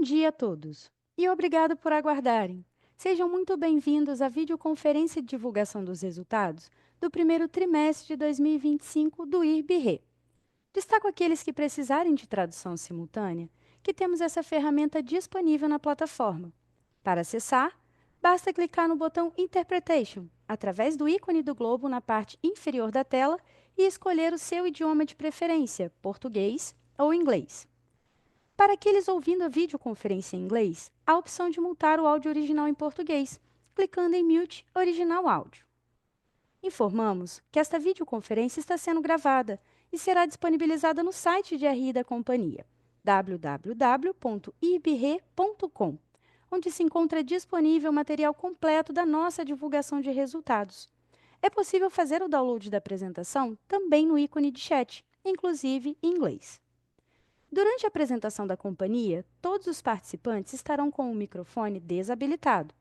Bom dia a todos e obrigado por aguardarem. Sejam muito bem-vindos à videoconferência de divulgação dos resultados do primeiro trimestre de 2025 do IRB-RE. Destaco aqueles que precisarem de tradução simultânea, que temos essa ferramenta disponível na plataforma. Para acessar, basta clicar no botão Interpretation, através do ícone do globo na parte inferior da tela e escolher o seu idioma de preferência, português ou inglês. Para aqueles ouvindo a videoconferência em inglês, há a opção de mutar o áudio original em português, clicando em Mute Original Áudio. Informamos que esta videoconferência está sendo gravada e será disponibilizada no site de RI da companhia, www.ibre.com, onde se encontra disponível o material completo da nossa divulgação de resultados. É possível fazer o download da apresentação também no ícone de chat, inclusive em inglês. Durante a apresentação da companhia, todos os participantes estarão com o microfone desabilitado.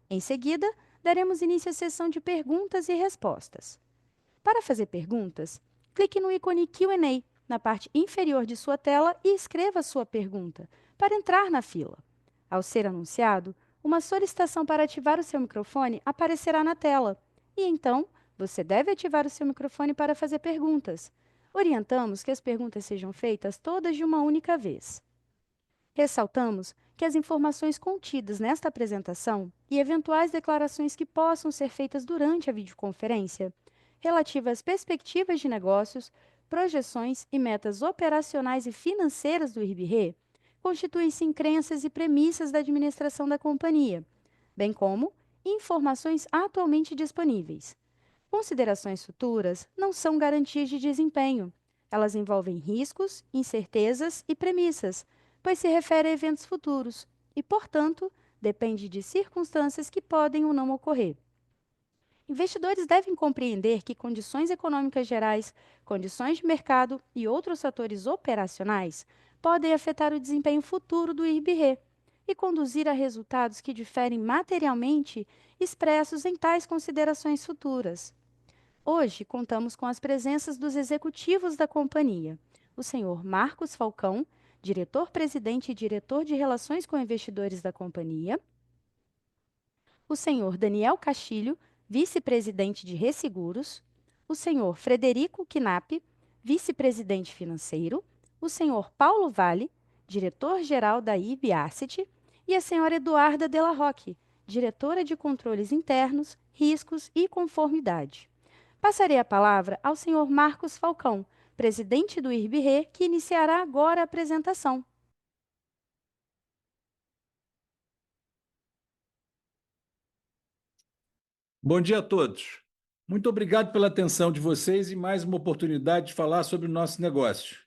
Em seguida, daremos início à sessão de perguntas e respostas. Para fazer perguntas, clique no ícone Q&A na parte inferior de sua tela e escreva sua pergunta para entrar na fila. Ao ser anunciado, uma solicitação para ativar o seu microfone aparecerá na tela e, então, você deve ativar o seu microfone para fazer perguntas. Orientamos que as perguntas sejam feitas todas de uma única vez. Ressaltamos que as informações contidas nesta apresentação e eventuais declarações que possam ser feitas durante a videoconferência, relativas às perspectivas de negócios, projeções e metas operacionais e financeiras do IRB-RE, constituem-se em crenças e premissas da administração da companhia, bem como informações atualmente disponíveis. Considerações futuras não são garantias de desempenho. Elas envolvem riscos, incertezas e premissas, pois se refere a eventos futuros e, portanto, depende de circunstâncias que podem ou não ocorrer. Investidores devem compreender que condições econômicas gerais, condições de mercado e outros fatores operacionais podem afetar o desempenho futuro do IRB-RE e conduzir a resultados que diferem materialmente expressos em tais considerações futuras. Hoje, contamos com as presenças dos executivos da companhia: o senhor Marcos Falcão, diretor-presidente e diretor de Relações com Investidores da companhia; o senhor Daniel Castilho, vice-presidente de Resseguros; o senhor Frederico Knapp, vice-presidente financeiro; o senhor Paulo Vale, diretor-geral da IB Asset; e a senhora Eduarda Della Rocque, diretora de Controles Internos, Riscos e Conformidade. Passarei a palavra ao senhor Marcos Falcão, presidente do IRB-RE, que iniciará agora a apresentação. Bom dia a todos. Muito obrigado pela atenção de vocês e mais uma oportunidade de falar sobre o nosso negócio.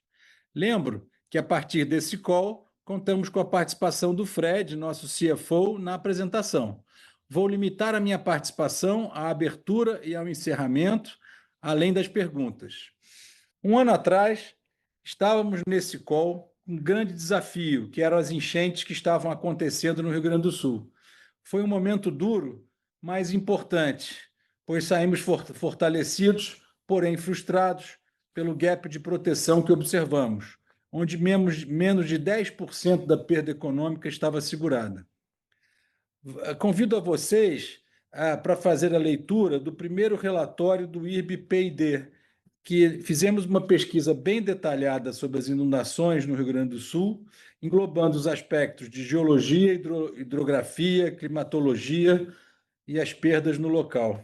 Lembro que, a partir desse call, contamos com a participação do Fred, nosso CFO, na apresentação. Vou limitar a minha participação à abertura e ao encerramento, além das perguntas. Um ano atrás, estávamos nesse call com um grande desafio, que eram as enchentes que estavam acontecendo no Rio Grande do Sul. Foi um momento duro, mas importante, pois saímos fortalecidos, porém frustrados pelo gap de proteção que observamos, onde menos de 10% da perda econômica estava segurada. Convido a vocês para fazer a leitura do primeiro relatório do IRB-PID, que fizemos uma pesquisa bem detalhada sobre as inundações no Rio Grande do Sul, englobando os aspectos de geologia, hidrografia, climatologia e as perdas no local.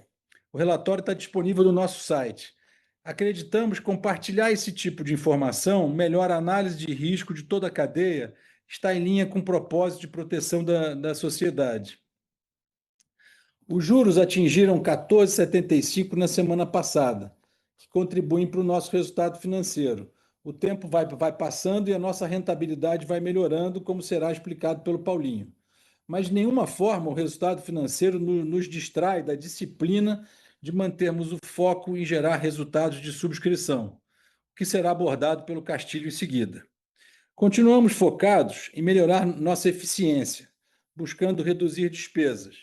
O relatório está disponível no nosso site. Acreditamos que compartilhar esse tipo de informação melhora a análise de risco de toda a cadeia, está em linha com o propósito de proteção da sociedade. Os juros atingiram 14,75 na semana passada, que contribuem para o nosso resultado financeiro. O tempo vai passando e a nossa rentabilidade vai melhorando, como será explicado pelo Paulinho. Mas de nenhuma forma o resultado financeiro nos distrai da disciplina de mantermos o foco em gerar resultados de subscrição, que será abordado pelo Castilho em seguida. Continuamos focados em melhorar nossa eficiência, buscando reduzir despesas.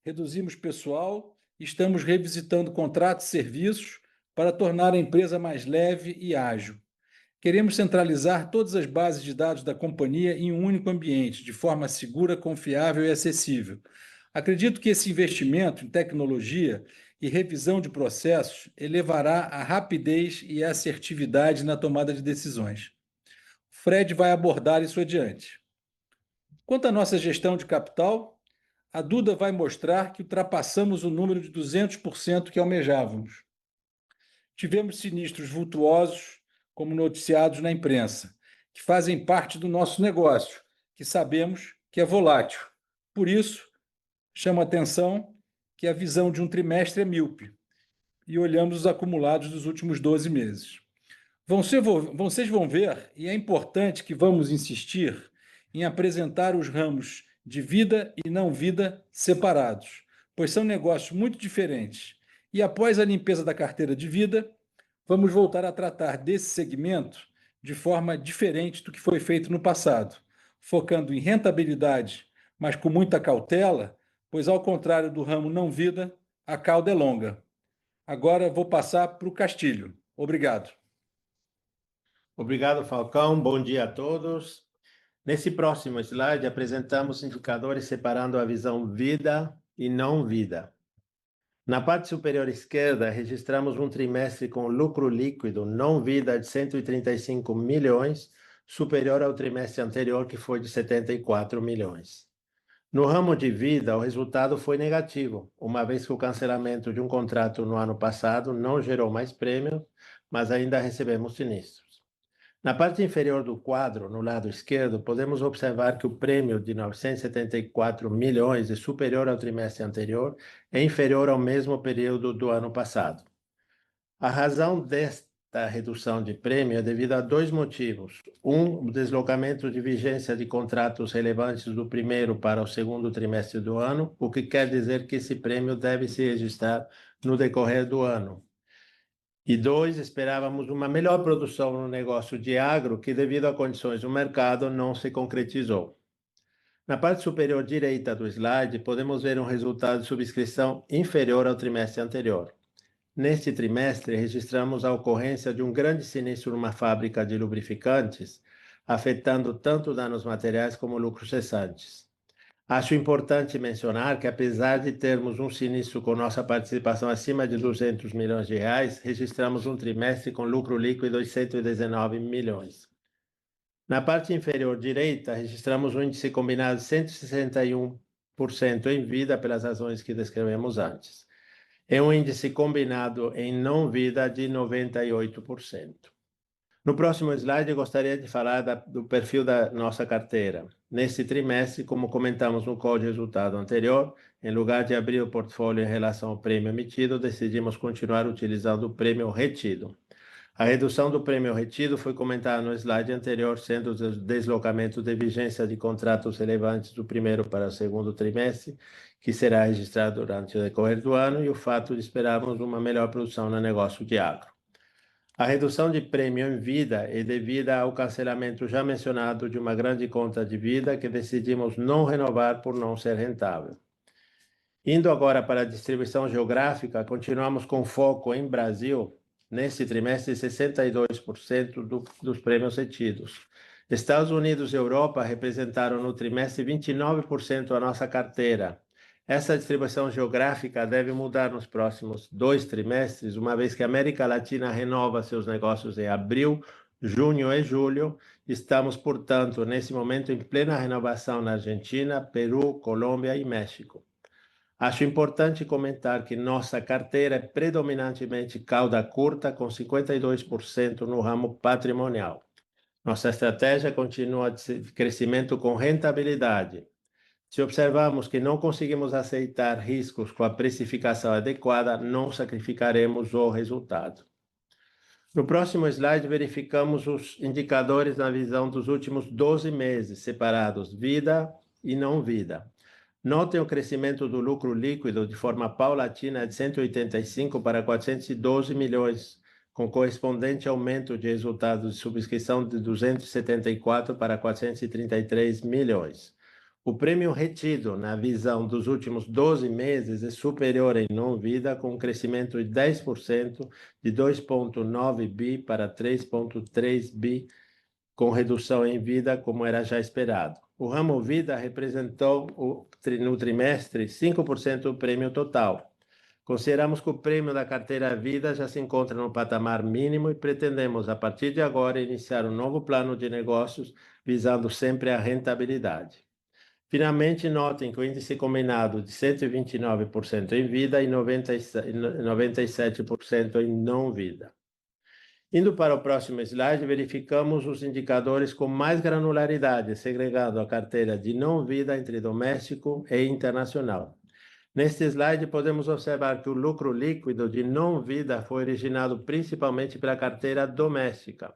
Reduzimos pessoal e estamos revisitando contratos e serviços para tornar a empresa mais leve e ágil. Queremos centralizar todas as bases de dados da companhia em um único ambiente, de forma segura, confiável e acessível. Acredito que esse investimento em tecnologia e revisão de processos elevará a rapidez e a assertividade na tomada de decisões. Fred vai abordar isso adiante. Quanto à nossa gestão de capital, a Duda vai mostrar que ultrapassamos o número de 200% que almejávamos. Tivemos sinistros vultuosos, como noticiados na imprensa, que fazem parte do nosso negócio, que sabemos que é volátil. Por isso, chamo a atenção que a visão de um trimestre é míope e olhamos os acumulados dos últimos 12 meses. Vocês vão ver, e é importante que vamos insistir em apresentar os ramos de vida e não vida separados, pois são negócios muito diferentes. E após a limpeza da carteira de vida, vamos voltar a tratar desse segmento de forma diferente do que foi feito no passado, focando em rentabilidade, mas com muita cautela, pois, ao contrário do ramo não vida, a cauda é longa. Agora vou passar para o Castilho. Obrigado. Obrigado, Falcão. Bom dia a todos. Nesse próximo slide, apresentamos indicadores separando a visão vida e não vida. Na parte superior esquerda, registramos um trimestre com lucro líquido não vida de 135 milhões, superior ao trimestre anterior, que foi de 74 milhões. No ramo de vida, o resultado foi negativo, uma vez que o cancelamento de um contrato no ano passado não gerou mais prêmio, mas ainda recebemos sinistros. Na parte inferior do quadro, no lado esquerdo, podemos observar que o prêmio de 974 milhões é superior ao trimestre anterior e inferior ao mesmo período do ano passado. A razão desta redução de prêmio é devido a dois motivos. Um, o deslocamento de vigência de contratos relevantes do primeiro para o segundo trimestre do ano, o que quer dizer que esse prêmio deve se registrar no decorrer do ano. E dois, esperávamos uma melhor produção no negócio de agro, que devido a condições do mercado não se concretizou. Na parte superior direita do slide, podemos ver um resultado de subscrição inferior ao trimestre anterior. Neste trimestre, registramos a ocorrência de um grande sinistro numa fábrica de lubrificantes, afetando tanto danos materiais como lucros cessantes. Acho importante mencionar que, apesar de termos um sinistro com nossa participação acima de 200 milhões de reais, registramos um trimestre com lucro líquido de 119 milhões. Na parte inferior direita, registramos um índice combinado de 161% em vida pelas razões que descrevemos antes. É um índice combinado em não vida de 98%. No próximo slide, eu gostaria de falar do perfil da nossa carteira. Neste trimestre, como comentamos no call de resultado anterior, em lugar de abrir o portfólio em relação ao prêmio emitido, decidimos continuar utilizando o prêmio retido. A redução do prêmio retido foi comentada no slide anterior, sendo o deslocamento de vigência de contratos relevantes do primeiro para o segundo trimestre, que será registrado durante o decorrer do ano, e o fato de esperarmos uma melhor produção no negócio de agro. A redução de prêmio em vida é devida ao cancelamento já mencionado de uma grande conta de vida que decidimos não renovar por não ser rentável. Indo agora para a distribuição geográfica, continuamos com foco em Brasil. Neste trimestre, 62% dos prêmios retidos. Estados Unidos e Europa representaram no trimestre 29% da nossa carteira. Essa distribuição geográfica deve mudar nos próximos 2 trimestres, uma vez que a América Latina renova seus negócios em abril, junho e julho. Estamos, portanto, nesse momento em plena renovação na Argentina, Peru, Colômbia e México. Acho importante comentar que nossa carteira é predominantemente cauda curta, com 52% no ramo patrimonial. Nossa estratégia continua de crescimento com rentabilidade. Se observarmos que não conseguimos aceitar riscos com a precificação adequada, não sacrificaremos o resultado. No próximo slide, verificamos os indicadores na visão dos últimos 12 meses, separados vida e não vida. Notem o crescimento do lucro líquido de forma paulatina de 185 para 412 milhões, com correspondente aumento de resultados de subscrição de 274 para 433 milhões. O prêmio retido na visão dos últimos 12 meses é superior em não-vida, com um crescimento de 10%, de 2,9 bi para 3,3 bi, com redução em vida, como era já esperado. O ramo vida representou no trimestre 5% do prêmio total. Consideramos que o prêmio da carteira vida já se encontra no patamar mínimo e pretendemos, a partir de agora, iniciar um novo plano de negócios visando sempre a rentabilidade. Finalmente, notem que o índice combinado de 129% em vida e 97% em não vida. Indo para o próximo slide, verificamos os indicadores com mais granularidade, segregado a carteira de não vida entre doméstico e internacional. Neste slide, podemos observar que o lucro líquido de não vida foi originado principalmente pela carteira doméstica.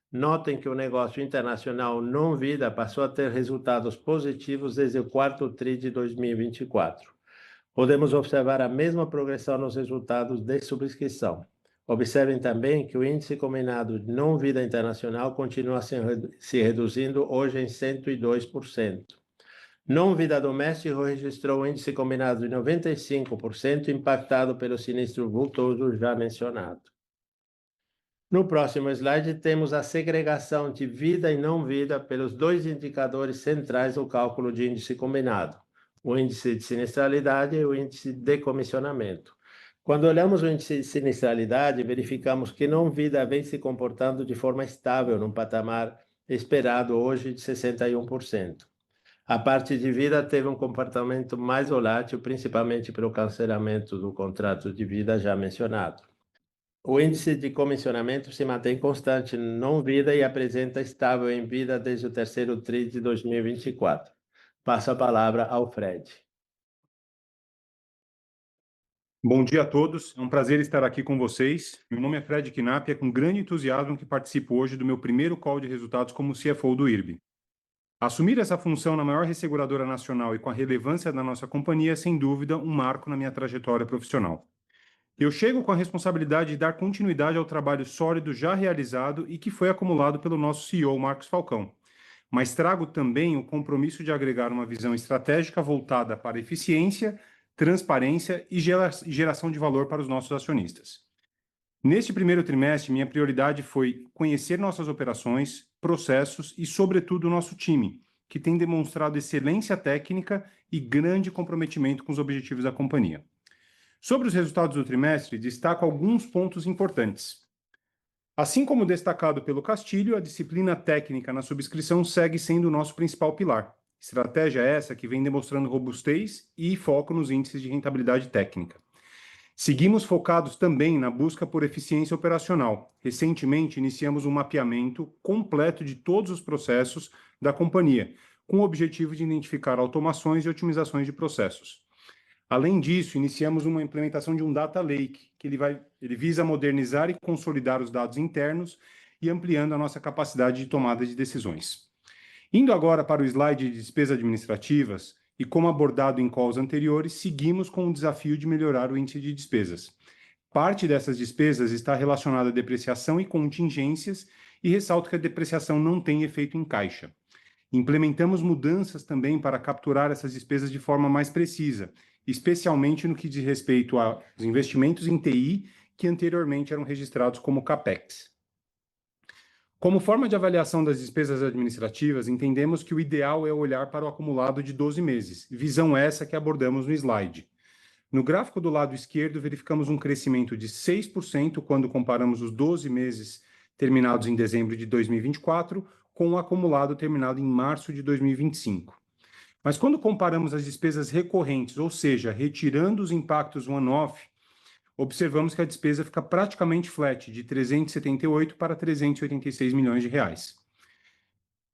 Notem que o negócio internacional não vida passou a ter resultados positivos desde o quarto TRI de 2024. Podemos observar a mesma progressão nos resultados de subscrição. Observem também que o índice combinado de não vida internacional continua se reduzindo hoje em 102%. Não vida doméstico registrou um índice combinado de 95%, impactado pelo sinistro vultoso já mencionado. No próximo slide, temos a segregação de vida e não vida pelos dois indicadores centrais do cálculo de índice combinado, o índice de sinistralidade e o índice de comissionamento. Quando olhamos o índice de sinistralidade, verificamos que não vida vem se comportando de forma estável, num patamar esperado hoje de 61%. A parte de vida teve um comportamento mais volátil, principalmente pelo cancelamento do contrato de vida já mencionado. O índice de comissionamento se mantém constante não vida e apresenta estável em vida desde o terceiro TRI de 2024. Passo a palavra ao Fred. Bom dia a todos, é um prazer estar aqui com vocês. Meu nome é Fred Knapp e é com grande entusiasmo que participo hoje do meu primeiro call de resultados como CFO do IRB. Assumir essa função na maior resseguradora nacional e com a relevância da nossa companhia é, sem dúvida, um marco na minha trajetória profissional. Eu chego com a responsabilidade de dar continuidade ao trabalho sólido já realizado e que foi acumulado pelo nosso CEO, Marcos Falcão, mas trago também o compromisso de agregar uma visão estratégica voltada para eficiência, transparência e geração de valor para os nossos acionistas. Neste primeiro trimestre, minha prioridade foi conhecer nossas operações, processos e, sobretudo, o nosso time, que tem demonstrado excelência técnica e grande comprometimento com os objetivos da companhia. Sobre os resultados do trimestre, destaco alguns pontos importantes. Assim como destacado pelo Castilho, a disciplina técnica na subscrição segue sendo o nosso principal pilar. Estratégia essa que vem demonstrando robustez e foco nos índices de rentabilidade técnica. Seguimos focados também na busca por eficiência operacional. Recentemente, iniciamos um mapeamento completo de todos os processos da companhia, com o objetivo de identificar automações e otimizações de processos. Além disso, iniciamos uma implementação de um Data Lake, que ele visa modernizar e consolidar os dados internos e ampliando a nossa capacidade de tomada de decisões. Indo agora para o slide de despesas administrativas, e como abordado em calls anteriores, seguimos com o desafio de melhorar o índice de despesas. Parte dessas despesas está relacionada à depreciação e contingências, e ressalto que a depreciação não tem efeito em caixa. Implementamos mudanças também para capturar essas despesas de forma mais precisa, especialmente no que diz respeito aos investimentos em TI, que anteriormente eram registrados como CAPEX. Como forma de avaliação das despesas administrativas, entendemos que o ideal é olhar para o acumulado de 12 meses, visão essa que abordamos no slide. No gráfico do lado esquerdo, verificamos um crescimento de 6% quando comparamos os 12 meses terminados em dezembro de 2024 com o acumulado terminado em março de 2025. Mas quando comparamos as despesas recorrentes, ou seja, retirando os impactos one-off, observamos que a despesa fica praticamente flat, de 378 para 386 milhões de reais.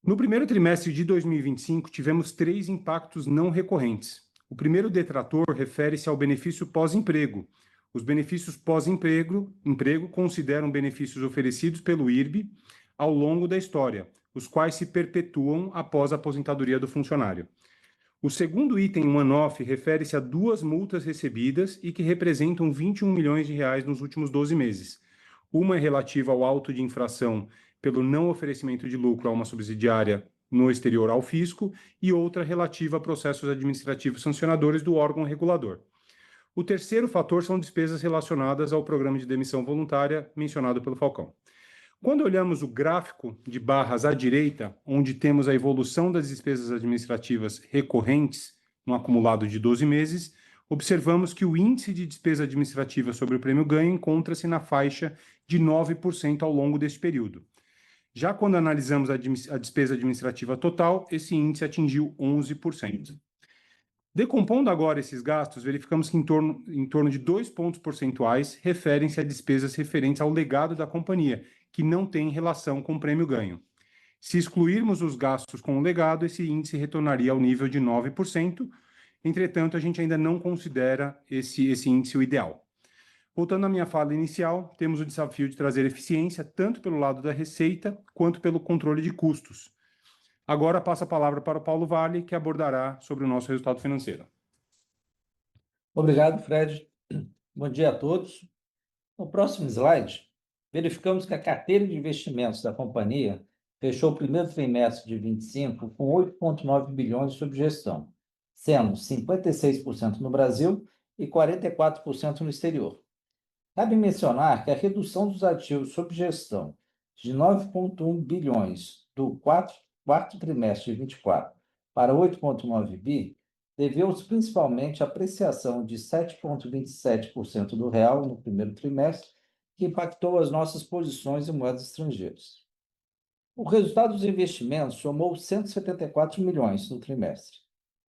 No primeiro trimestre de 2025, tivemos 3 impactos não recorrentes. O primeiro detrator refere-se ao benefício pós-emprego. Os benefícios pós-emprego consideram benefícios oferecidos pelo IRB ao longo da história, os quais se perpetuam após a aposentadoria do funcionário. O segundo item one-off refere-se a 2 multas recebidas e que representam 21 milhões de reais nos últimos 12 meses. Uma é relativa ao auto de infração pelo não oferecimento de lucro a uma subsidiária no exterior ao fisco e outra relativa a processos administrativos sancionadores do órgão regulador. O terceiro fator são despesas relacionadas ao programa de demissão voluntária mencionado pelo Falcão. Quando olhamos o gráfico de barras à direita, onde temos a evolução das despesas administrativas recorrentes no acumulado de 12 meses, observamos que o índice de despesa administrativa sobre o prêmio ganho encontra-se na faixa de 9% ao longo deste período. Já quando analisamos a despesa administrativa total, esse índice atingiu 11%. Decompondo agora esses gastos, verificamos que em torno de 2 pontos percentuais referem-se a despesas referentes ao legado da companhia, que não tem relação com o prêmio ganho. Se excluirmos os gastos com o legado, esse índice retornaria ao nível de 9%, entretanto, a gente ainda não considera esse índice o ideal. Voltando à minha fala inicial, temos o desafio de trazer eficiência tanto pelo lado da receita quanto pelo controle de custos. Agora passo a palavra para o Paulo Vale, que abordará sobre o nosso resultado financeiro. Obrigado, Fred. Bom dia a todos. No próximo slide, verificamos que a carteira de investimentos da companhia fechou o primeiro trimestre de 25 com 8,9 bilhões sob gestão, sendo 56% no Brasil e 44% no exterior. Cabe mencionar que a redução dos ativos sob gestão de 9,1 bilhões do quarto trimestre de 24 para 8,9 bi deveu-se principalmente à apreciação de 7,27% do real no primeiro trimestre, que impactou as nossas posições em moedas estrangeiras. O resultado dos investimentos somou 174 milhões no trimestre.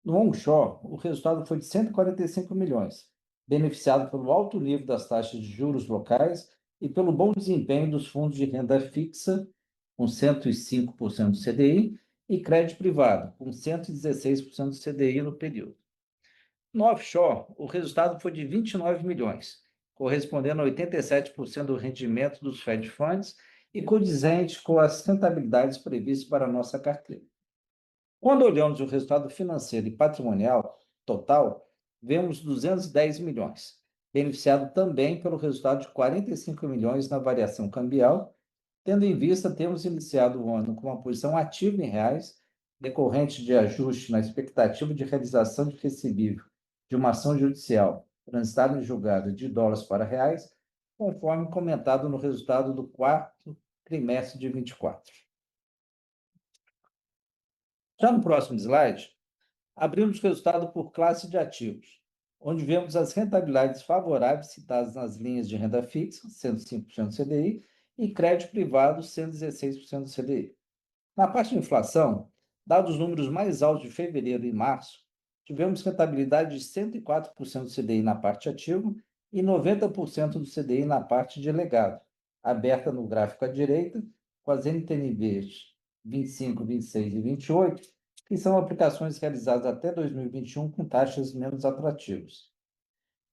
No onshore, o resultado foi de 145 milhões, beneficiado pelo alto nível das taxas de juros locais e pelo bom desempenho dos fundos de renda fixa, com 105% do CDI, e crédito privado, com 116% do CDI no período. No offshore, o resultado foi de 29 milhões, correspondendo a 87% do rendimento dos Fed Funds e condizente com as rentabilidades previstas para a nossa carteira. Quando olhamos o resultado financeiro e patrimonial total, vemos 210 milhões, beneficiado também pelo resultado de 45 milhões na variação cambial, tendo em vista termos iniciado o ano com uma posição ativa em reais, decorrente de ajuste na expectativa de realização de recebível de uma ação judicial transitada em julgado de dólares para reais, conforme comentado no resultado do quarto trimestre de 24. Já no próximo slide, abrimos o resultado por classe de ativos, onde vemos as rentabilidades favoráveis citadas nas linhas de renda fixa, 105% do CDI, e crédito privado, 116% do CDI. Na parte de inflação, dados os números mais altos de fevereiro e março, tivemos rentabilidade de 104% do CDI na parte ativa e 90% do CDI na parte de legado, aberta no gráfico à direita, com as NTNBs 25, 26 e 28, que são aplicações realizadas até 2021 com taxas menos atrativas.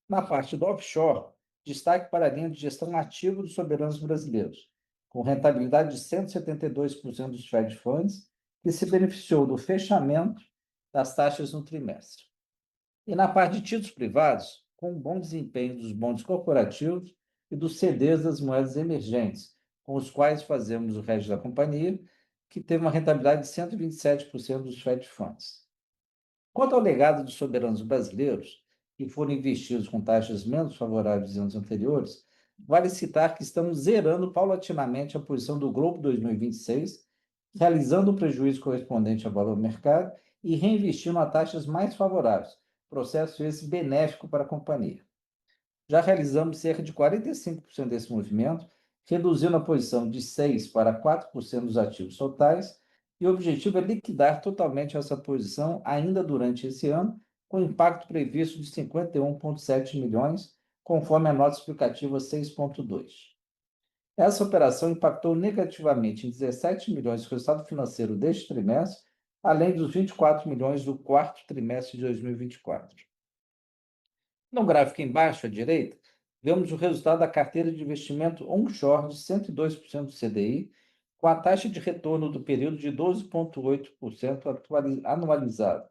Na parte do offshore, destaque para a linha de gestão ativa dos soberanos brasileiros, com rentabilidade de 172% dos Fed Funds, que se beneficiou do fechamento das taxas no trimestre. E na parte de títulos privados, com um bom desempenho dos bondes corporativos e dos CDs das moedas emergentes, com os quais fazemos o hedge da companhia, que teve uma rentabilidade de 127% dos Fed Funds. Quanto ao legado dos soberanos brasileiros, que foram investidos com taxas menos favoráveis em anos anteriores, vale citar que estamos zerando paulatinamente a posição do Globo 2026, realizando o prejuízo correspondente ao valor do mercado e reinvestindo a taxas mais favoráveis, processo esse benéfico para a companhia. Já realizamos cerca de 45% desse movimento, reduzindo a posição de 6% para 4% dos ativos totais, e o objetivo é liquidar totalmente essa posição ainda durante esse ano, com impacto previsto de 51,7 milhões, conforme a nota explicativa 6.2. Essa operação impactou negativamente em 17 milhões o resultado financeiro deste trimestre, além dos 24 milhões do quarto trimestre de 2024. No gráfico embaixo à direita, vemos o resultado da carteira de investimento onshore de 102% do CDI, com a taxa de retorno do período de 12,8% anualizado.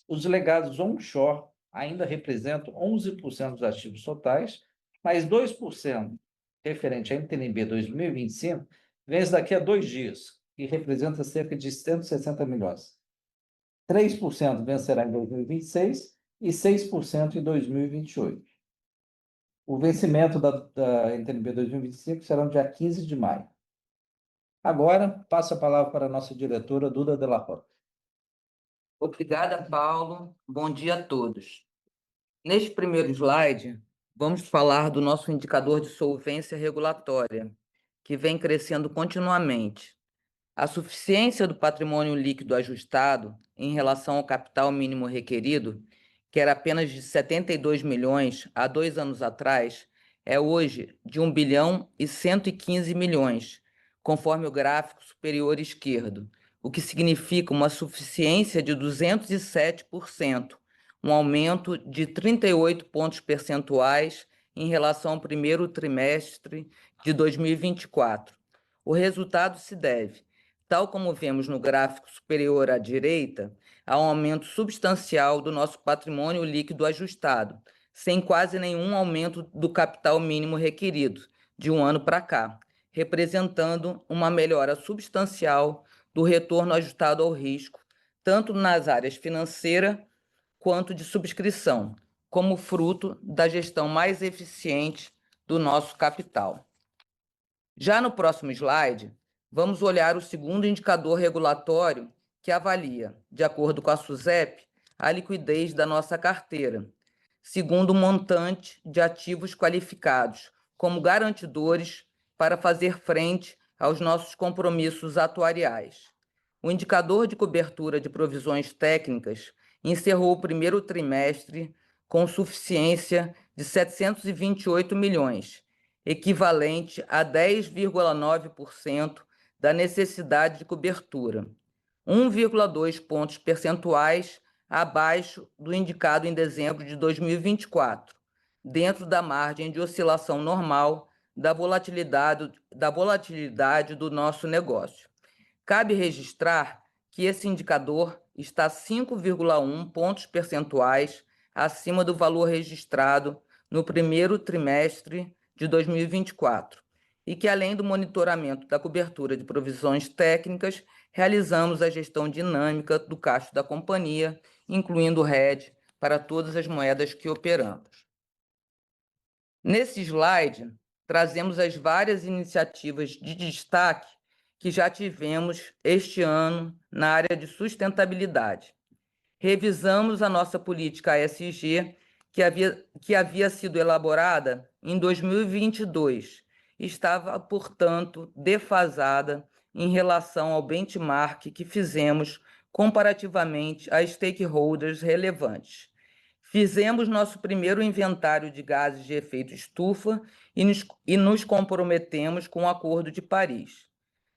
Os legados onshore ainda representam 11% dos ativos totais, mais 2% referente à NTNB 2025 vence daqui a 2 dias, que representa cerca de 160 milhões. 3% vencerá em 2026 e 6% em 2028. O vencimento da NTNB 2025 será no dia 15 de maio. Agora, passo a palavra para a nossa diretora, Duda Della Rocca. Obrigada, Paulo. Bom dia a todos. Neste primeiro slide, vamos falar do nosso indicador de solvência regulatória, que vem crescendo continuamente. A suficiência do patrimônio líquido ajustado em relação ao capital mínimo requerido, que era apenas de 72 milhões há 2 anos atrás, é hoje de 1 bilhão e 115 milhões, conforme o gráfico superior esquerdo, o que significa uma suficiência de 207%, um aumento de 38 pontos percentuais em relação ao primeiro trimestre de 2024. O resultado se deve, tal como vemos no gráfico superior à direita, a um aumento substancial do nosso patrimônio líquido ajustado, sem quase nenhum aumento do capital mínimo requerido, de um ano para cá, representando uma melhora substancial do retorno ajustado ao risco, tanto nas áreas financeira quanto de subscrição, como fruto da gestão mais eficiente do nosso capital. Já no próximo slide, vamos olhar o segundo indicador regulatório que avalia, de acordo com a SUSEP, a liquidez da nossa carteira, segundo o montante de ativos qualificados como garantidores para fazer frente aos nossos compromissos atuariais. O indicador de cobertura de provisões técnicas encerrou o primeiro trimestre com suficiência de 728 milhões, equivalente a 10,9% da necessidade de cobertura, 1,2 pontos percentuais abaixo do indicado em dezembro de 2024, dentro da margem de oscilação normal da volatilidade do nosso negócio. Cabe registrar que esse indicador está 5,1 pontos percentuais acima do valor registrado no primeiro trimestre de 2024 e que, além do monitoramento da cobertura de provisões técnicas, realizamos a gestão dinâmica do caixa da companhia, incluindo o hedge para todas as moedas que operamos. Nesse slide, trazemos as várias iniciativas de destaque que já tivemos este ano na área de sustentabilidade. Revisamos a nossa política ESG, que havia sido elaborada em 2022. Estava, portanto, defasada em relação ao benchmark que fizemos comparativamente a stakeholders relevantes. Fizemos nosso primeiro inventário de gases de efeito estufa e nos comprometemos com o Acordo de Paris.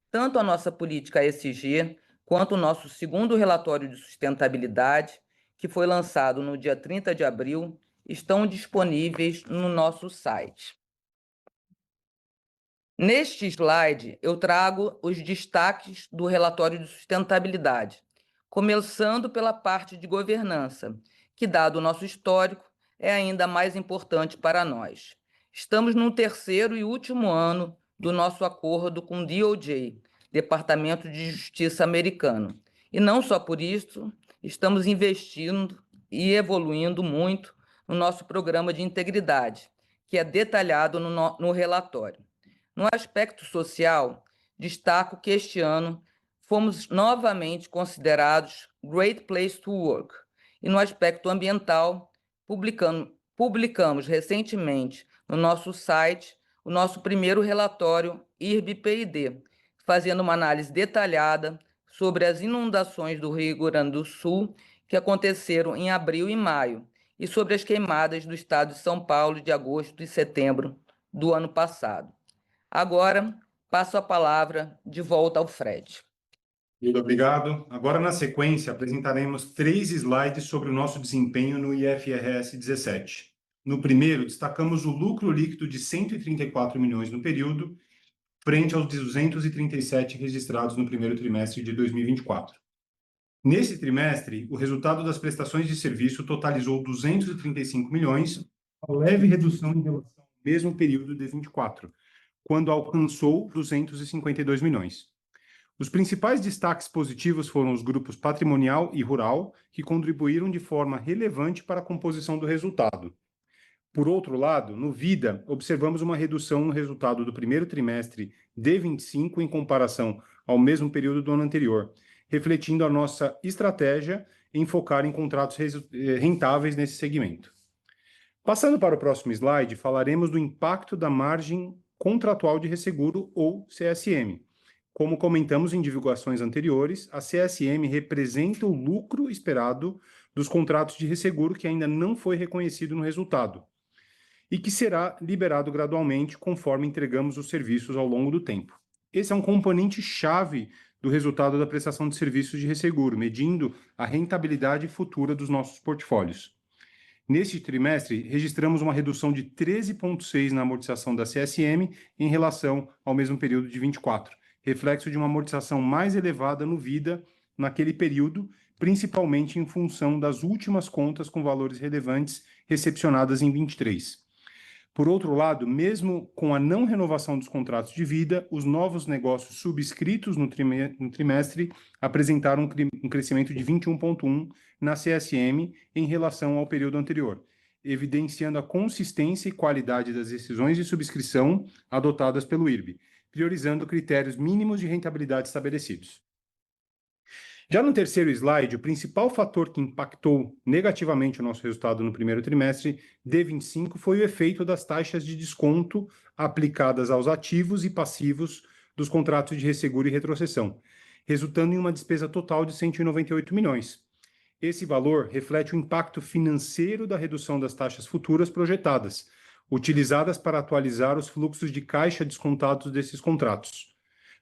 Tanto a nossa política ESG quanto o nosso segundo relatório de sustentabilidade, que foi lançado no dia 30 de abril, estão disponíveis no nosso site. Neste slide, eu trago os destaques do relatório de sustentabilidade, começando pela parte de governança, que, dado o nosso histórico, é ainda mais importante para nós. Estamos no terceiro e último ano do nosso acordo com o DOJ, Departamento de Justiça americano. E não só por isso, estamos investindo e evoluindo muito no nosso programa de integridade, que é detalhado no relatório. No aspecto social, destaco que este ano fomos novamente considerados Great Place to Work. E no aspecto ambiental, publicamos recentemente no nosso site o nosso primeiro relatório IRB-PID, fazendo uma análise detalhada sobre as inundações do Rio Grande do Sul que aconteceram em abril e maio e sobre as queimadas do estado de São Paulo de agosto e setembro do ano passado. Agora, passo a palavra de volta ao Fred. Muito obrigado. Agora, na sequência, apresentaremos 3 slides sobre o nosso desempenho no IFRS 17. No primeiro, destacamos o lucro líquido de 134 milhões no período, frente aos 237 registrados no primeiro trimestre de 2024. Nesse trimestre, o resultado das prestações de serviço totalizou 235 milhões, uma leve redução em relação ao mesmo período de 2024, quando alcançou 252 milhões. Os principais destaques positivos foram os grupos patrimonial e rural, que contribuíram de forma relevante para a composição do resultado. Por outro lado, no Vida, observamos uma redução no resultado do primeiro trimestre de 25 em comparação ao mesmo período do ano anterior, refletindo a nossa estratégia em focar em contratos rentáveis nesse segmento. Passando para o próximo slide, falaremos do impacto da margem contratual de resseguro, ou CSM. Como comentamos em divulgações anteriores, a CSM representa o lucro esperado dos contratos de resseguro que ainda não foi reconhecido no resultado e que será liberado gradualmente conforme entregamos os serviços ao longo do tempo. Esse é um componente-chave do resultado da prestação de serviços de resseguro, medindo a rentabilidade futura dos nossos portfólios. Neste trimestre, registramos uma redução de 13,6% na amortização da CSM em relação ao mesmo período de 24, reflexo de uma amortização mais elevada no Vida naquele período, principalmente em função das últimas contas com valores relevantes recepcionadas em 23. Por outro lado, mesmo com a não renovação dos contratos de vida, os novos negócios subscritos no trimestre apresentaram um crescimento de 21,1% na CSM em relação ao período anterior, evidenciando a consistência e qualidade das decisões de subscrição adotadas pelo IRB, priorizando critérios mínimos de rentabilidade estabelecidos. Já no terceiro slide, o principal fator que impactou negativamente o nosso resultado no primeiro trimestre de 25 foi o efeito das taxas de desconto aplicadas aos ativos e passivos dos contratos de resseguro e retrocessão, resultando em uma despesa total de 198 milhões. Esse valor reflete o impacto financeiro da redução das taxas futuras projetadas, utilizadas para atualizar os fluxos de caixa descontados desses contratos.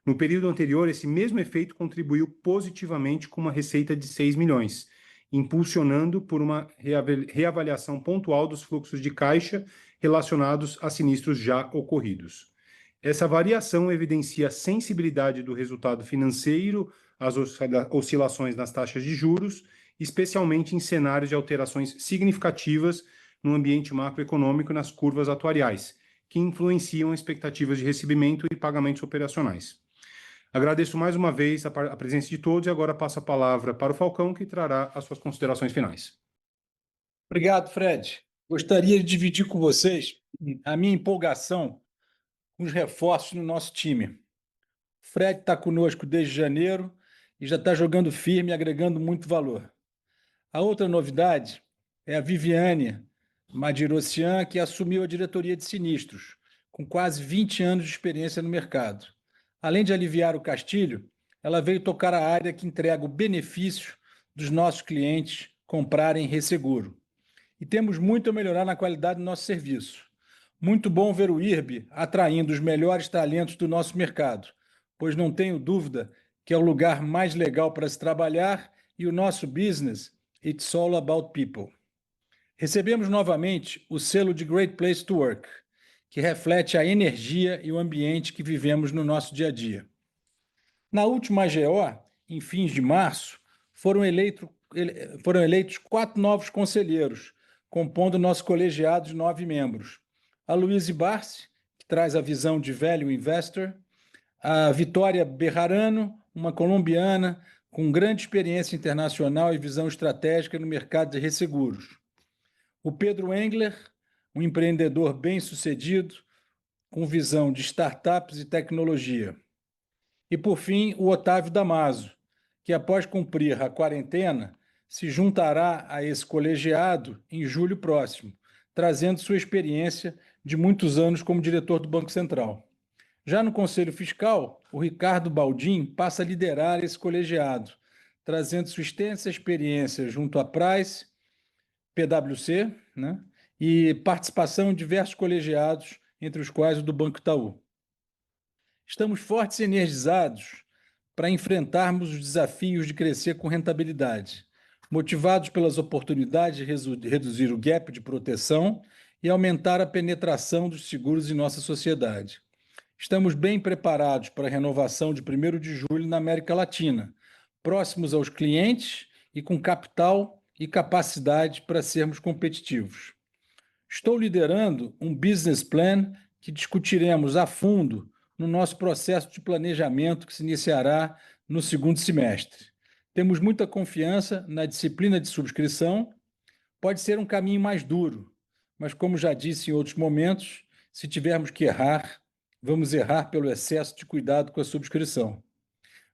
No período anterior, esse mesmo efeito contribuiu positivamente com uma receita de 6 milhões, impulsionando por uma reavaliação pontual dos fluxos de caixa relacionados a sinistros já ocorridos. Essa variação evidencia a sensibilidade do resultado financeiro às oscilações nas taxas de juros, especialmente em cenários de alterações significativas no ambiente macroeconômico e nas curvas atuariais, que influenciam expectativas de recebimento e pagamentos operacionais. Agradeço mais uma vez a presença de todos e agora passo a palavra para o Falcão, que trará as suas considerações finais. Obrigado, Fred. Gostaria de dividir com vocês a minha empolgação com os reforços no nosso time. O Fred está conosco desde janeiro e já está jogando firme e agregando muito valor. A outra novidade é a Viviane Madirossian, que assumiu a diretoria de sinistros, com quase 20 anos de experiência no mercado. Além de aliviar o castilho, ela veio tocar a área que entrega o benefício dos nossos clientes comprarem resseguro. E temos muito a melhorar na qualidade do nosso serviço. Muito bom ver o IRB atraindo os melhores talentos do nosso mercado, pois não tenho dúvida que é o lugar mais legal para se trabalhar e o nosso business, it's all about people. Recebemos novamente o selo de Great Place to Work, que reflete a energia e o ambiente que vivemos no nosso dia a dia. Na última AGO, em fins de março, foram eleitos 4 novos conselheiros, compondo nosso colegiado de 9 membros. A Luíse Barsi, que traz a visão de value investor, a Vitória Berrarano, uma colombiana com grande experiência internacional e visão estratégica no mercado de resseguros. O Pedro Engler, um empreendedor bem-sucedido, com visão de startups e tecnologia. E, por fim, o Otávio Damaso, que, após cumprir a quarentena, se juntará a esse colegiado em julho próximo, trazendo sua experiência de muitos anos como diretor do Banco Central. Já no Conselho Fiscal, o Ricardo Baldin passa a liderar esse colegiado, trazendo sua extensa experiência junto à Price, PwC, né? E participação em diversos colegiados, entre os quais o do Banco Itaú. Estamos fortes e energizados para enfrentarmos os desafios de crescer com rentabilidade, motivados pelas oportunidades de reduzir o gap de proteção e aumentar a penetração dos seguros em nossa sociedade. Estamos bem preparados para a renovação de 1º de julho na América Latina, próximos aos clientes e com capital e capacidade para sermos competitivos. Estou liderando um business plan que discutiremos a fundo no nosso processo de planejamento que se iniciará no segundo semestre. Temos muita confiança na disciplina de subscrição. Pode ser um caminho mais duro, mas, como já disse em outros momentos, se tivermos que errar, vamos errar pelo excesso de cuidado com a subscrição.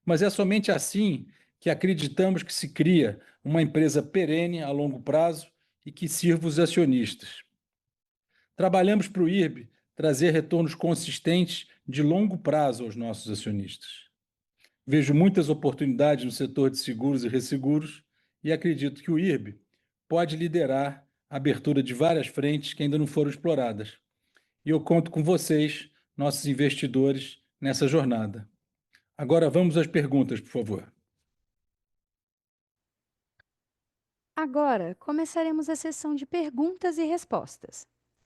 Mas é somente assim que acreditamos que se cria uma empresa perene a longo prazo e que sirva os acionistas. Trabalhamos para o IRB trazer retornos consistentes de longo prazo aos nossos acionistas. Vejo muitas oportunidades no setor de seguros e resseguros e acredito que o IRB pode liderar a abertura de várias frentes que ainda não foram exploradas. E eu conto com vocês, nossos investidores, nessa jornada. Agora vamos às perguntas, por favor. Agora, começaremos a sessão de perguntas e respostas.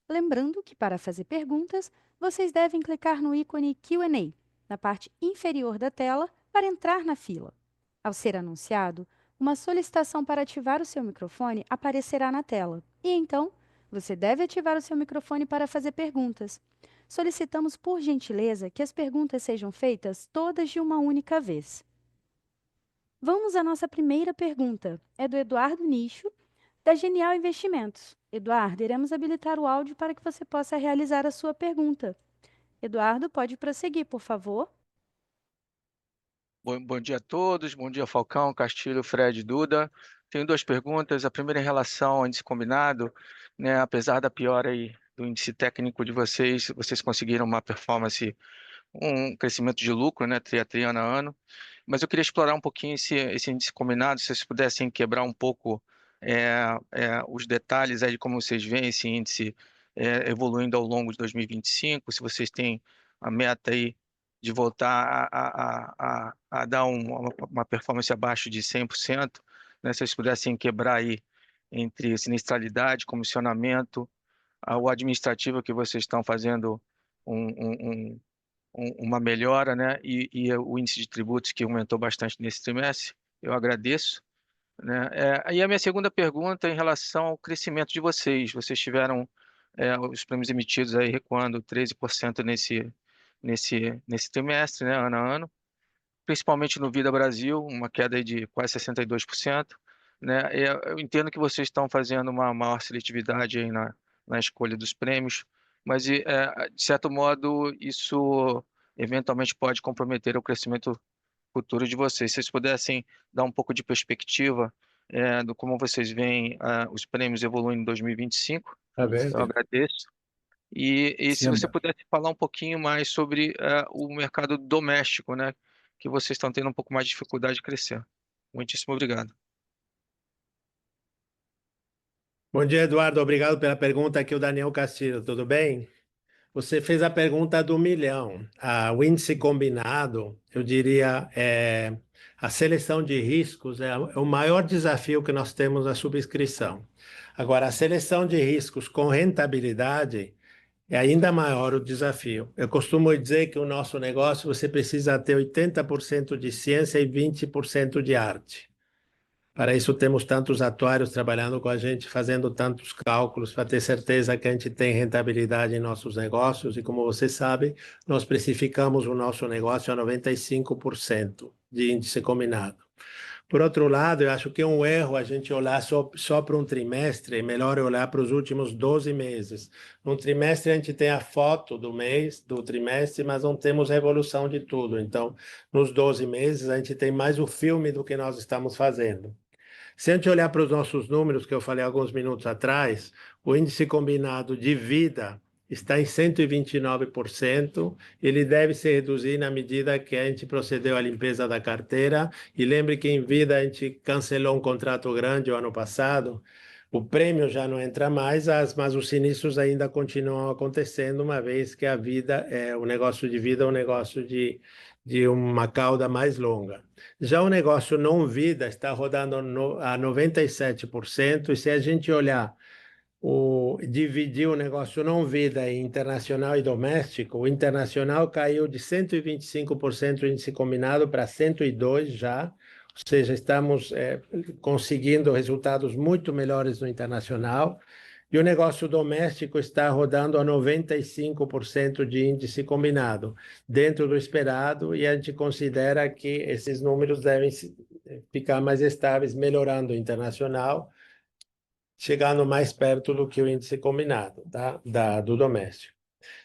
Lembrando que, para fazer perguntas, vocês devem clicar no ícone Q&A, na parte inferior da tela, para entrar na fila. Ao ser anunciado, uma solicitação para ativar o seu microfone aparecerá na tela. E então, você deve ativar o seu microfone para fazer perguntas. Solicitamos, por gentileza, que as perguntas sejam feitas todas de uma única vez. Vamos à nossa primeira pergunta. É do Eduardo Nicho, da Genial Investimentos. Eduardo, iremos habilitar o áudio para que você possa realizar a sua pergunta. Eduardo, pode prosseguir, por favor. Bom dia a todos, bom dia Falcão, Castilho, Fred, Duda. Tenho duas perguntas. A primeira em relação ao índice combinado, né? Apesar da piora aí do índice técnico de vocês, vocês conseguiram uma performance, um crescimento de lucro, né? Tri a tri, ano a ano. Mas eu queria explorar um pouquinho esse índice combinado, se vocês pudessem quebrar um pouco os detalhes aí de como vocês veem esse índice evoluindo ao longo de 2025, se vocês têm a meta aí de voltar a dar uma performance abaixo de 100%, né? Se vocês pudessem quebrar aí entre sinistralidade, comissionamento, o administrativo que vocês estão fazendo uma melhora, né? E o índice de tributos que aumentou bastante nesse trimestre, eu agradeço, né? E a minha segunda pergunta é em relação ao crescimento de vocês. Vocês tiveram os prêmios emitidos aí recuando 13% nesse trimestre, né? Ano a ano, principalmente no Vida Brasil, uma queda aí de quase 62%, né? Eu entendo que vocês estão fazendo uma maior seletividade aí na escolha dos prêmios, mas de certo modo isso eventualmente pode comprometer o crescimento futuro de vocês. Se vocês pudessem dar um pouco de perspectiva do como vocês veem os prêmios evoluindo em 2025, Tá bem? eu agradeço. E se você Simba. pudesse falar um pouquinho mais sobre o mercado doméstico, né, que vocês estão tendo um pouco mais de dificuldade de crescer. Muitíssimo obrigado. Bom dia, Eduardo. Obrigado pela pergunta. Aqui é o Daniel Castilho. Tudo bem? Você fez a pergunta do milhão. O índice combinado, eu diria, a seleção de riscos é o maior desafio que nós temos na subscrição. Agora, a seleção de riscos com rentabilidade é ainda maior o desafio. Eu costumo dizer que o nosso negócio você precisa ter 80% de ciência e 20% de arte. Para isso temos tantos atuários trabalhando com a gente, fazendo tantos cálculos, para ter certeza que a gente tem rentabilidade em nossos negócios. E como você sabe, nós precificamos o nosso negócio a 95% de índice combinado. Por outro lado, eu acho que é um erro a gente olhar só para um trimestre, é melhor olhar para os últimos 12 meses. Num trimestre a gente tem a foto do mês, do trimestre, mas não temos a evolução de tudo. Então, nos 12 meses a gente tem mais o filme do que nós estamos fazendo. Se a gente olhar para os nossos números, que eu falei alguns minutos atrás, o índice combinado de vida está em 129%, ele deve se reduzir na medida que a gente procedeu à limpeza da carteira, e lembre que em vida a gente cancelou um contrato grande o ano passado, o prêmio já não entra mais, mas os sinistros ainda continuam acontecendo, uma vez que a vida, o negócio de vida é um negócio de uma cauda mais longa. Já o negócio não vida está rodando a 97%, e se a gente olhar dividir o negócio não vida em internacional e doméstico, o internacional caiu de 125% o índice combinado para 102% já, ou seja, estamos conseguindo resultados muito melhores no internacional, e o negócio doméstico está rodando a 95% de índice combinado, dentro do esperado, e a gente considera que esses números devem ficar mais estáveis, melhorando o internacional, chegando mais perto do que o índice combinado, tá? Do doméstico.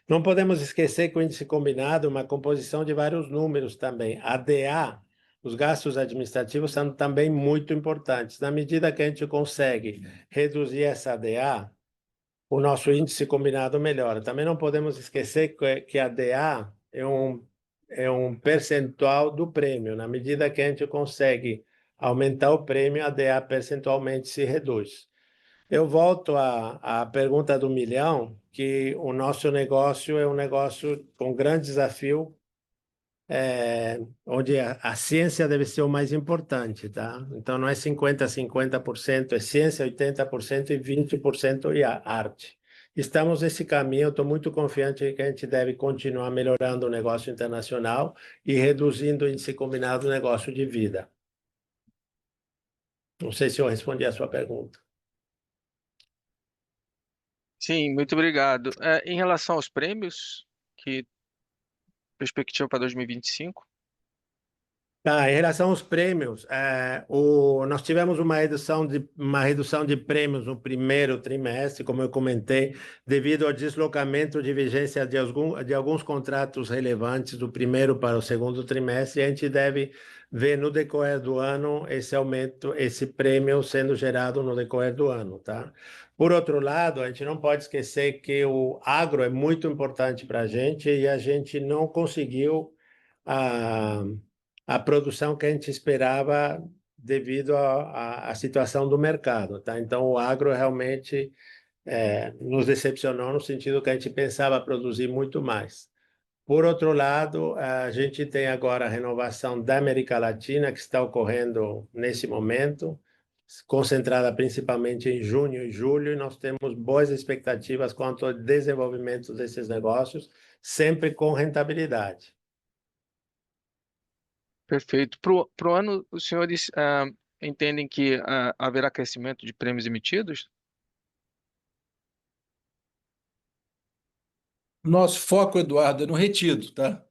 Não podemos esquecer que o índice combinado é uma composição de vários números também. A DA, os gastos administrativos, são também muito importantes. Na medida que a gente consegue reduzir essa DA, o nosso índice combinado melhora. Também não podemos esquecer que a DA é um percentual do prêmio. Na medida que a gente consegue aumentar o prêmio, a DA percentualmente se reduz. Eu volto à pergunta do milhão, que o nosso negócio é um negócio com grande desafio, onde a ciência deve ser o mais importante, tá? Então, não é 50% é ciência, 80% e 20% é arte. Estamos nesse caminho, eu estou muito confiante que a gente deve continuar melhorando o negócio internacional e reduzindo o índice combinado do negócio de vida. Não sei se eu respondi a sua pergunta. Sim, muito obrigado. Em relação aos prêmios, que perspectiva para 2025? Tá, em relação aos prêmios, nós tivemos uma redução de prêmios no primeiro trimestre, como eu comentei, devido ao deslocamento de vigência de alguns contratos relevantes do primeiro para o segundo trimestre, e a gente deve ver no decorrer do ano esse aumento, esse prêmio sendo gerado no decorrer do ano, tá? Por outro lado, a gente não pode esquecer que o agro é muito importante para a gente e a gente não conseguiu a produção que a gente esperava devido à situação do mercado, tá? Então, o agro realmente nos decepcionou no sentido que a gente pensava produzir muito mais. Por outro lado, a gente tem agora a renovação da América Latina, que está ocorrendo nesse momento, concentrada principalmente em junho e julho, e nós temos boas expectativas quanto ao desenvolvimento desses negócios, sempre com rentabilidade. Perfeito. Para o ano, os senhores entendem que haverá crescimento de prêmios emitidos? Nosso foco, Eduardo, é no retido, tá?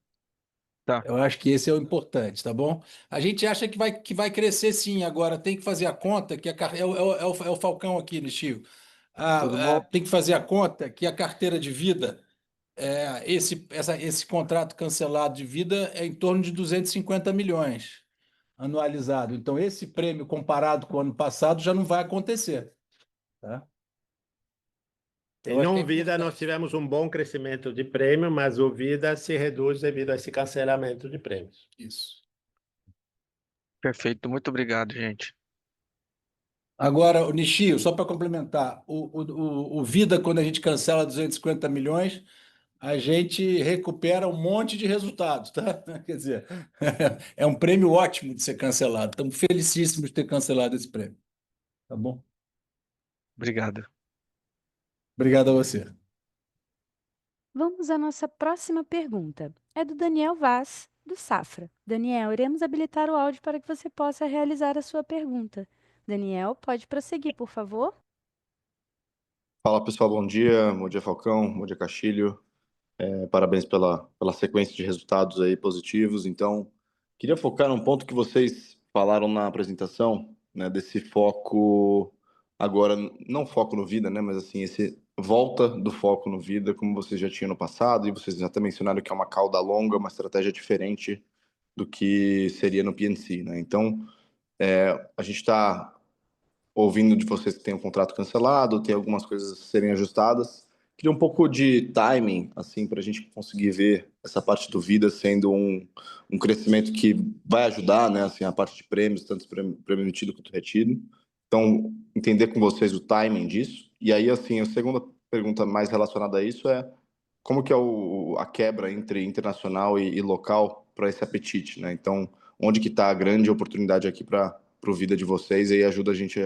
Tá, Eu acho que esse é o importante, tá bom? A gente acha que vai crescer sim, agora tem que fazer a conta, que é o Falcão aqui, Nishio. tudo bom? Tem que fazer a conta que a carteira de vida, esse contrato cancelado de vida é em torno de 250 milhões anualizado. Então, esse prêmio comparado com o ano passado já não vai acontecer, tá? Em Eu acho que é não vida, nós importante. tivemos um bom crescimento de prêmio, mas o vida se reduz devido a esse cancelamento de prêmios. Isso. perfeito. Muito obrigado, gente. Agora, o Nishio, só para complementar, o Vida, quando a gente cancela 250 milhões, a gente recupera um monte de resultados, tá? Quer dizer, é um prêmio ótimo de ser cancelado. Estamos felicíssimos de ter cancelado esse prêmio. Tá bom? Obrigado. Obrigado a você. Vamos à nossa próxima pergunta. É do Daniel Vaz, do Safra. Daniel, iremos habilitar o áudio para que você possa realizar a sua pergunta. Daniel, pode prosseguir, por favor? Fala pessoal, bom dia Falcão, bom dia Castilho. Parabéns pela sequência de resultados aí positivos. Então, queria focar num ponto que vocês falaram na apresentação, né, desse foco agora, não foco no vida, né, mas assim, esse volta do foco no vida, como vocês já tinham no passado, e vocês até mencionaram que é uma cauda longa, uma estratégia diferente do que seria no PNC, né? Então, a gente está ouvindo de vocês que tem um contrato cancelado, tem algumas coisas a serem ajustadas. Queria um pouco de timing, assim, para a gente conseguir ver essa parte do vida sendo um crescimento que vai ajudar, né, assim, a parte de prêmios, tanto prêmio emitido quanto retido. Então, entender com vocês o timing disso. E aí, assim, a segunda pergunta mais relacionada a isso é como que é a quebra entre internacional e local para esse apetite, né? Então, onde que está a grande oportunidade aqui para o vida de vocês, e aí ajuda a gente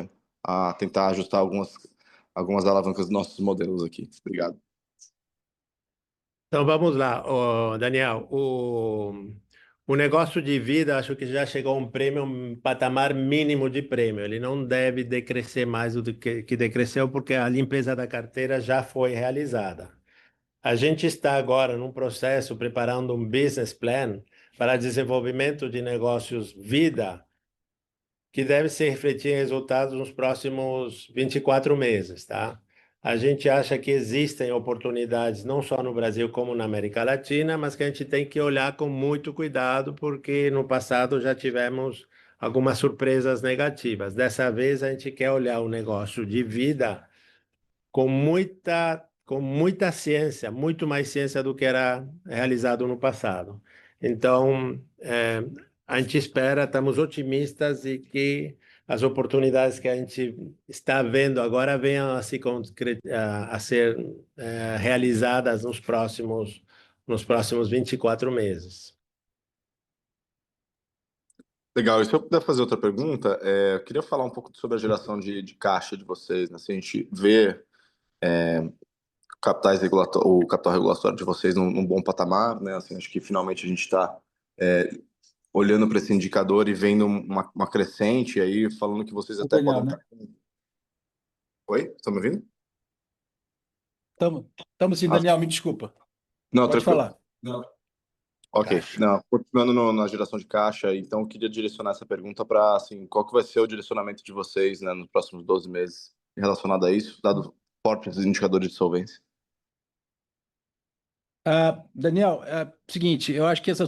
a tentar ajustar algumas alavancas dos nossos modelos aqui. Obrigado. Então, vamos lá, Daniel. O negócio de vida, acho que já chegou a um patamar mínimo de prêmio. Ele não deve decrescer mais do que decresceu, porque a limpeza da carteira já foi realizada. A gente está agora num processo preparando um business plan para desenvolvimento de negócios vida, que deve se refletir em resultados nos próximos 24 meses, tá? A gente acha que existem oportunidades não só no Brasil como na América Latina, mas que a gente tem que olhar com muito cuidado, porque no passado já tivemos algumas surpresas negativas. Dessa vez a gente quer olhar o negócio de vida com muita ciência, muito mais ciência do que era realizado no passado. Então, a gente espera, estamos otimistas e que as oportunidades que a gente está vendo agora venham a ser realizadas nos próximos 24 meses. Legal, e se eu puder fazer outra pergunta, eu queria falar um pouco sobre a geração de caixa de vocês, né? Se a gente vê o capital regulatório de vocês num bom patamar, né? Assim, acho que finalmente a gente está olhando para esse indicador e vendo uma crescente, aí falando que vocês até Daniel, podem né? estar... Oi? Estão me ouvindo? Estamos sim, Daniel, me desculpa. Não, Pode tranquilo. falar. Não. Ok, Caixa. não, continuando na geração de caixa, então eu queria direcionar essa pergunta para, assim, qual que vai ser o direcionamento de vocês, né, nos próximos 12 meses relacionado a isso, dado fortes indicadores de solvência? Daniel, seguinte, eu acho que essa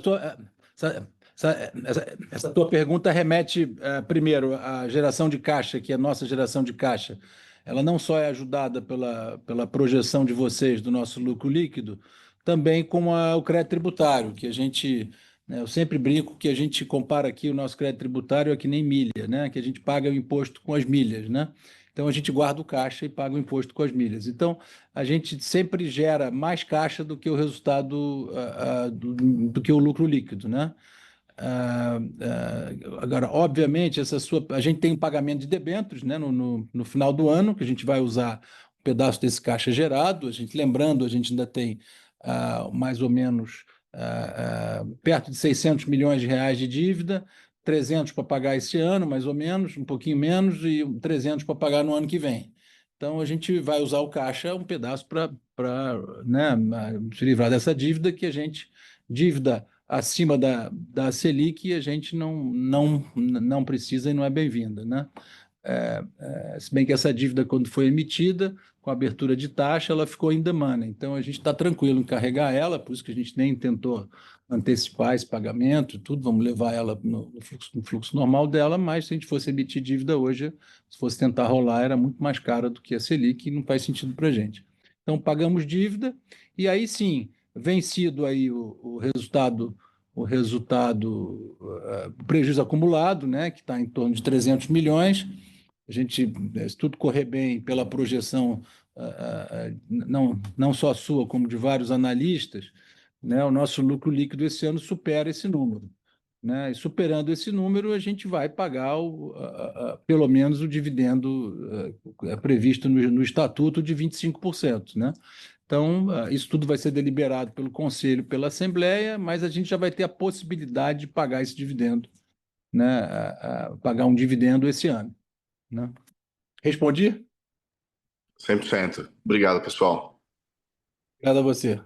tua pergunta remete, primeiro, à geração de caixa, que é a nossa geração de caixa. Ela não só é ajudada pela projeção de vocês do nosso lucro líquido, também com o crédito tributário, que a gente, né, eu sempre brinco que a gente compara aqui o nosso crédito tributário é que nem milha, né, que a gente paga o imposto com as milhas, né? Então a gente guarda o caixa e paga o imposto com as milhas. Então, a gente sempre gera mais caixa do que o resultado, do que o lucro líquido, né? Agora, obviamente, a gente tem um pagamento de debêntures, né, no final do ano, que a gente vai usar um pedaço desse caixa gerado. Lembrando, a gente ainda tem mais ou menos perto de 600 milhões de reais de dívida, 300 para pagar esse ano, mais ou menos, um pouquinho menos, e 300 para pagar no ano que vem. Então, a gente vai usar o caixa um pedaço para, né, se livrar dessa dívida dívida acima da Selic, a gente não precisa e não é bem-vinda, né? Se bem que essa dívida, quando foi emitida, com a abertura de taxa, ela ficou in the money. Então, a gente está tranquilo em carregar ela, por isso que a gente nem tentou antecipar esse pagamento, tudo, vamos levar ela no fluxo normal dela, mas se a gente fosse emitir dívida hoje, se fosse tentar rolar, era muito mais cara do que a Selic e não faz sentido para a gente. Então, pagamos dívida e aí sim, vencido aí o resultado, o prejuízo acumulado, né, que está em torno de 300 milhões, a gente, se tudo correr bem pela projeção, não só sua, como de vários analistas, né, o nosso lucro líquido esse ano supera esse número. Né? E superando esse número, a gente vai pagar pelo menos o dividendo previsto no estatuto de 25%. Né? Então, isso tudo vai ser deliberado pelo Conselho, pela Assembleia, mas a gente já vai ter a possibilidade de pagar esse dividendo, né? Pagar um dividendo esse ano. Né? Respondi? 100%. Obrigado, pessoal. Obrigado a você.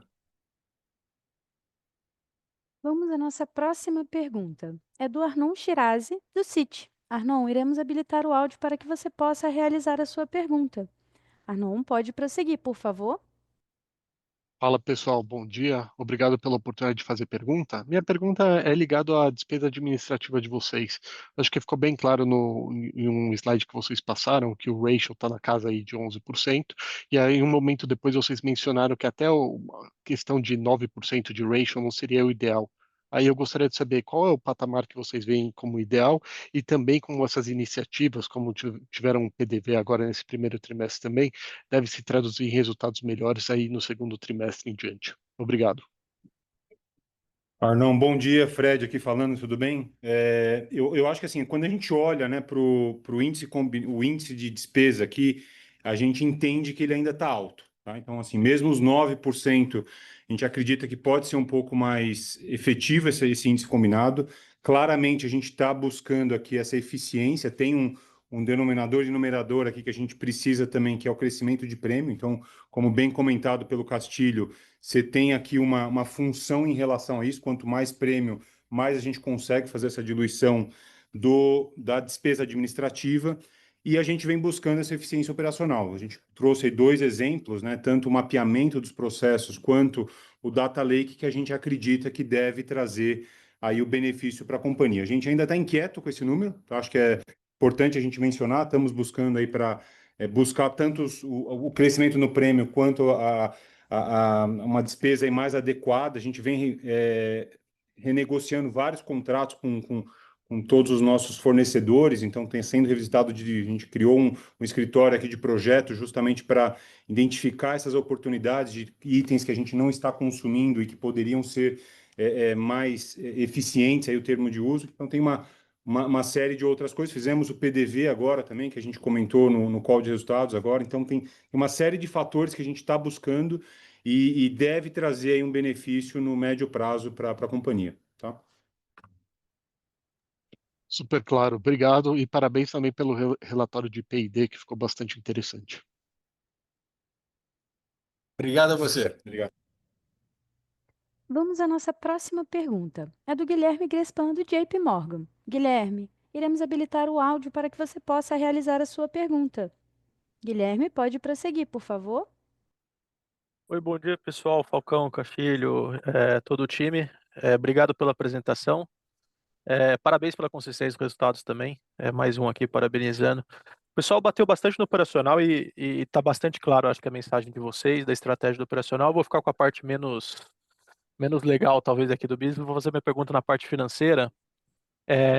Vamos à nossa próxima pergunta. É do Arnon Shirazi, do Citi. Arnon, iremos habilitar o áudio para que você possa realizar a sua pergunta. Arnon, pode prosseguir, por favor. Fala pessoal, bom dia. Obrigado pela oportunidade de fazer pergunta. Minha pergunta é ligada à despesa administrativa de vocês. Acho que ficou bem claro em um slide que vocês passaram que o ratio está na casa aí de 11%, e aí um momento depois vocês mencionaram que até a questão de 9% de ratio não seria o ideal. Aí eu gostaria de saber qual é o patamar que vocês veem como ideal e também como essas iniciativas, como tiveram um PDV agora nesse primeiro trimestre também, deve se traduzir em resultados melhores aí no segundo trimestre em diante. Obrigado. Arnon, bom dia, Fred aqui falando, tudo bem? Eu acho que assim, quando a gente olha, né, para o índice de despesa aqui, a gente entende que ele ainda está alto. Tá? Então, assim, mesmo os 9%, a gente acredita que pode ser um pouco mais efetivo esse índice combinado. Claramente, a gente está buscando aqui essa eficiência, tem um denominador e numerador aqui que a gente precisa também, que é o crescimento de prêmio. Então, como bem comentado pelo Castilho, você tem aqui uma função em relação a isso. Quanto mais prêmio, mais a gente consegue fazer essa diluição da despesa administrativa. E a gente vem buscando essa eficiência operacional. A gente trouxe aí 2 exemplos, né? Tanto o mapeamento dos processos quanto o data lake, que a gente acredita que deve trazer aí o benefício para a companhia. A gente ainda está inquieto com esse número, então acho que é importante a gente mencionar. Estamos buscando aí para buscar tanto o crescimento no prêmio quanto uma despesa aí mais adequada. A gente vem renegociando vários contratos com todos os nossos fornecedores, então tem sendo revisitado, a gente criou um escritório aqui de projeto justamente para identificar essas oportunidades de itens que a gente não está consumindo e que poderiam ser mais eficientes, aí o termo de uso. Então tem uma série de outras coisas. Fizemos o PDV agora também, que a gente comentou no call de resultados agora. Então tem uma série de fatores que a gente está buscando e deve trazer aí um benefício no médio prazo para a companhia, tá? Super claro, obrigado e parabéns também pelo relatório de P&D, que ficou bastante interessante. Obrigado a você. Obrigado. Vamos à nossa próxima pergunta. É do Guilherme Grespan, do JP Morgan. Guilherme, iremos habilitar o áudio para que você possa realizar a sua pergunta. Guilherme, pode prosseguir, por favor? Oi, bom dia, pessoal. Falcão, Castilho, todo o time. Obrigado pela apresentação. Parabéns pela consistência dos resultados também. Mais um aqui parabenizando. O pessoal bateu bastante no operacional e está bastante claro, acho que a mensagem de vocês, da estratégia do operacional. Eu vou ficar com a parte menos legal, talvez, aqui do business. Vou fazer minha pergunta na parte financeira.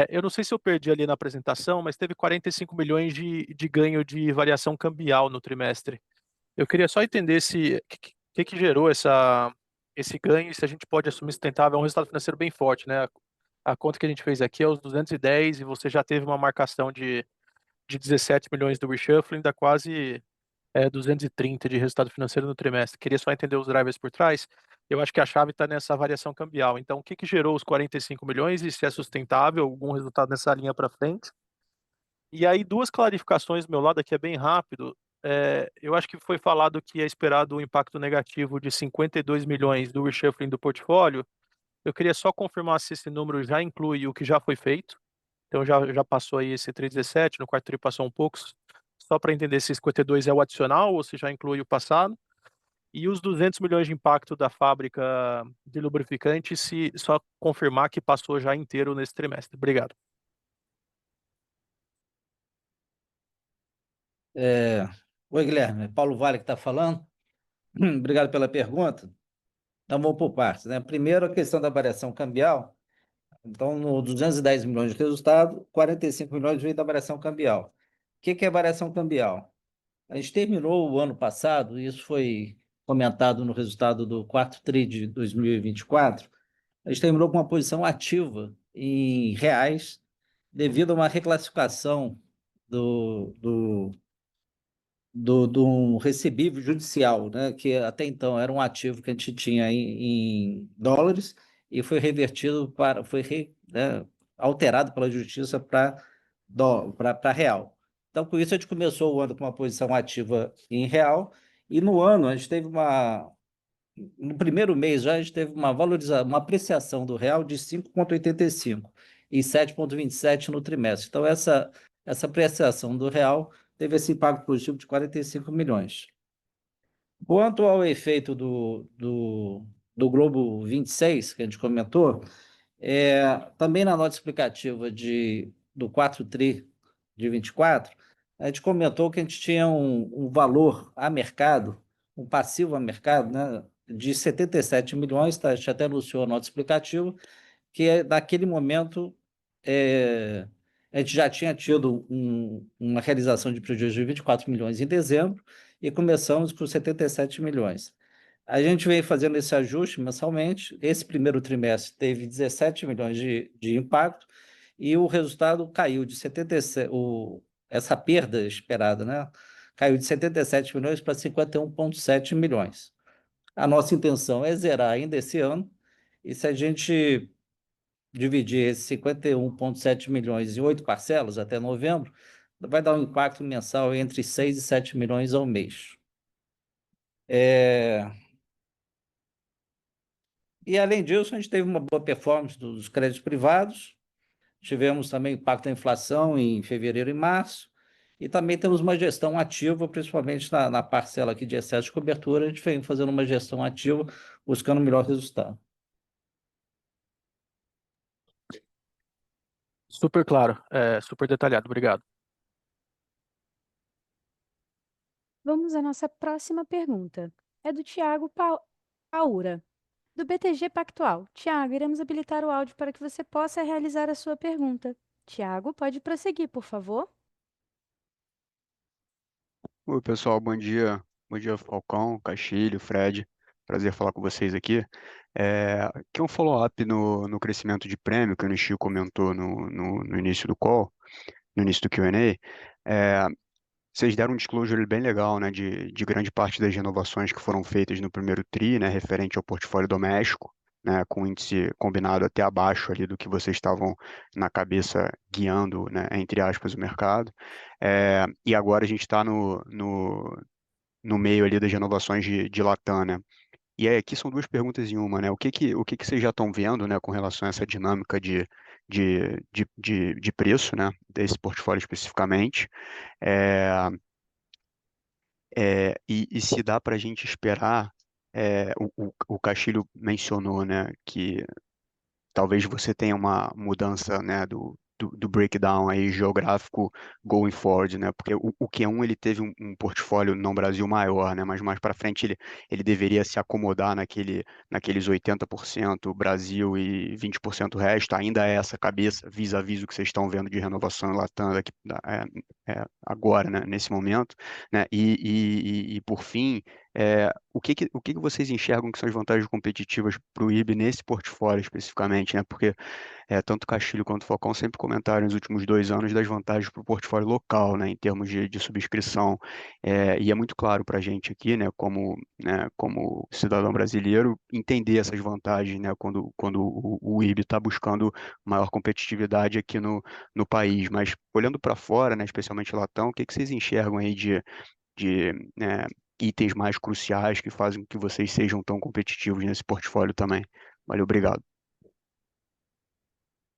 Eu não sei se eu perdi ali na apresentação, mas teve 45 milhões de ganho de variação cambial no trimestre. Eu queria só entender se que gerou esse ganho e se a gente pode assumir sustentável. É um resultado financeiro bem forte, né? A conta que a gente fez aqui é os 210 e você já teve uma marcação de 17 milhões do reshuffling, dá quase 230 de resultado financeiro no trimestre. Queria só entender os drivers por trás. Eu acho que a chave está nessa variação cambial. Então, o que gerou os 45 milhões e se é sustentável algum resultado nessa linha para frente? E aí, 2 clarificações do meu lado aqui, é bem rápido. Eu acho que foi falado que é esperado um impacto negativo de 52 milhões do reshuffling do portfólio. Eu queria só confirmar se esse número já inclui o que já foi feito. Então, já passou aí esse 317, no quarto tri passou um pouco, só para entender se 52 é o adicional ou se já inclui o passado. E os 200 milhões de impacto da fábrica de lubrificante, se só confirmar que passou já inteiro nesse trimestre. Obrigado. Oi, Guilherme. Paulo Vale que está falando. Obrigado pela pergunta. Então, vamos por partes, né? Primeiro, a questão da variação cambial. Então, no 210 milhões de resultado, 45 milhões veio da variação cambial. O que é variação cambial? A gente terminou o ano passado, e isso foi comentado no resultado do quarto TRI de 2024, a gente terminou com uma posição ativa em reais, devido a uma reclassificação do um recebível judicial, né, que até então era um ativo que a gente tinha em dólares e foi revertido né, alterado pela justiça para real. Então, com isso, a gente começou o ano com uma posição ativa em real e no ano a gente teve no primeiro mês já a gente teve uma apreciação do real de 5,85 e 7,27 no trimestre. Então, essa apreciação do real teve esse impacto positivo de 45 milhões. Quanto ao efeito do Globo 26, que a gente comentou, também na nota explicativa do 4 tri de 24, a gente comentou que a gente tinha um valor a mercado, um passivo a mercado, né, de 77 milhões, tá? A gente até anunciou a nota explicativa, que naquele momento a gente já tinha tido uma realização de prejuízo de 24 milhões em dezembro e começamos com 77 milhões. A gente vem fazendo esse ajuste mensalmente. Esse primeiro trimestre teve 17 milhões de impacto e o resultado caiu de 77, essa perda esperada, né? caiu de 77 milhões para 51,7 milhões. A nossa intenção é zerar ainda esse ano, e se a gente dividir esses 51,7 milhões em 8 parcelas até novembro, vai dar um impacto mensal entre 6 e 7 milhões ao mês. E, além disso, a gente teve uma boa performance dos créditos privados, tivemos também impacto da inflação em fevereiro e março, e também temos uma gestão ativa, principalmente na parcela aqui de excesso de cobertura, a gente vem fazendo uma gestão ativa, buscando o melhor resultado. Super claro, super detalhado, obrigado. Vamos à nossa próxima pergunta. É do Tiago Paura, do BTG Pactual. Tiago, iremos habilitar o áudio para que você possa realizar a sua pergunta. Tiago, pode prosseguir, por favor. Oi, pessoal, bom dia. Bom dia, Falcão, Castilho, Fred. Prazer falar com vocês aqui. Aqui é um follow-up no crescimento de prêmio que o Nishio comentou no início do call, no início do Q&A. Vocês deram um disclosure bem legal, né, de grande parte das renovações que foram feitas no primeiro TRI, né, referente ao portfólio doméstico, né, com índice combinado até abaixo ali do que vocês estavam na cabeça guiando, né, entre aspas, o mercado. E agora a gente está no meio ali das renovações de Latam, né? E aí, aqui são duas perguntas em uma, né? O que que vocês já estão vendo, né, com relação a essa dinâmica de preço, né, desse portfólio especificamente? E se dá para a gente esperar, o Castilho mencionou, né, que talvez você tenha uma mudança, né, do breakdown aí geográfico going forward, né? Porque o Q1 ele teve um portfólio no Brasil maior, né? Mas mais para frente ele deveria se acomodar naqueles 80% Brasil e 20% resto. Ainda é essa cabeça vis-à-vis o que vocês estão vendo de renovação em Latam agora, né? Nesse momento, né? E por fim, o que vocês enxergam que são as vantagens competitivas para o IRB nesse portfólio especificamente, né? Porque tanto Castilho quanto Falcão sempre comentaram nos últimos 2 anos das vantagens para o portfólio local, né? Em termos de subscrição. E é muito claro para a gente aqui, né? Como cidadão brasileiro, entender essas vantagens, né? Quando o IRB está buscando maior competitividade aqui no país. Mas olhando para fora, né? Especialmente Latam, o que vocês enxergam aí de itens mais cruciais que fazem com que vocês sejam tão competitivos nesse portfólio também? Valeu, obrigado.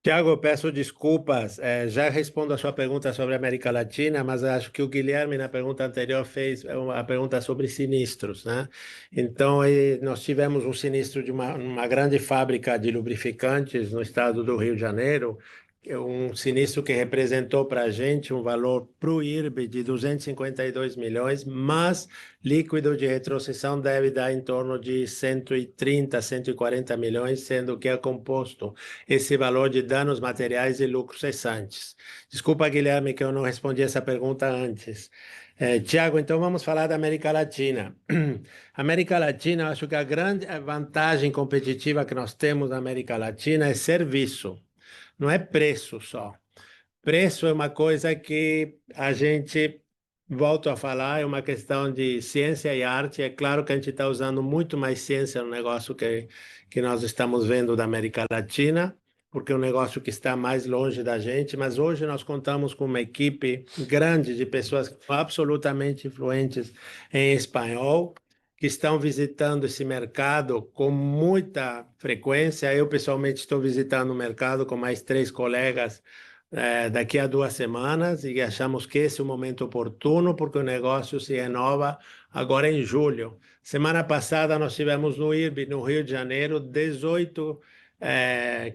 Tiago, eu peço desculpas. Já respondo a sua pergunta sobre a América Latina, mas acho que o Guilherme, na pergunta anterior, fez uma pergunta sobre sinistros, né? Então, nós tivemos um sinistro de uma grande fábrica de lubrificantes no estado do Rio de Janeiro, um sinistro que representou para a gente um valor para o IRB de 252 milhões, mas líquido de retrocessão deve dar em torno de 130, 140 milhões, sendo que é composto esse valor de danos materiais e lucros cessantes. Desculpa, Guilherme, que eu não respondi essa pergunta antes. Tiago, então vamos falar da América Latina. América Latina, eu acho que a grande vantagem competitiva que nós temos na América Latina é serviço. Não é preço só. Preço é uma coisa que a gente, volto a falar, é uma questão de ciência e arte. É claro que a gente está usando muito mais ciência no negócio que nós estamos vendo da América Latina, porque é um negócio que está mais longe da gente, mas hoje nós contamos com uma equipe grande de pessoas que são absolutamente influentes em espanhol, que estão visitando esse mercado com muita frequência. Eu, pessoalmente, estou visitando o mercado com mais 3 colegas daqui a 2 semanas e achamos que esse é o momento oportuno, porque o negócio se renova agora em julho. Semana passada, nós tivemos no IRB, no Rio de Janeiro, 18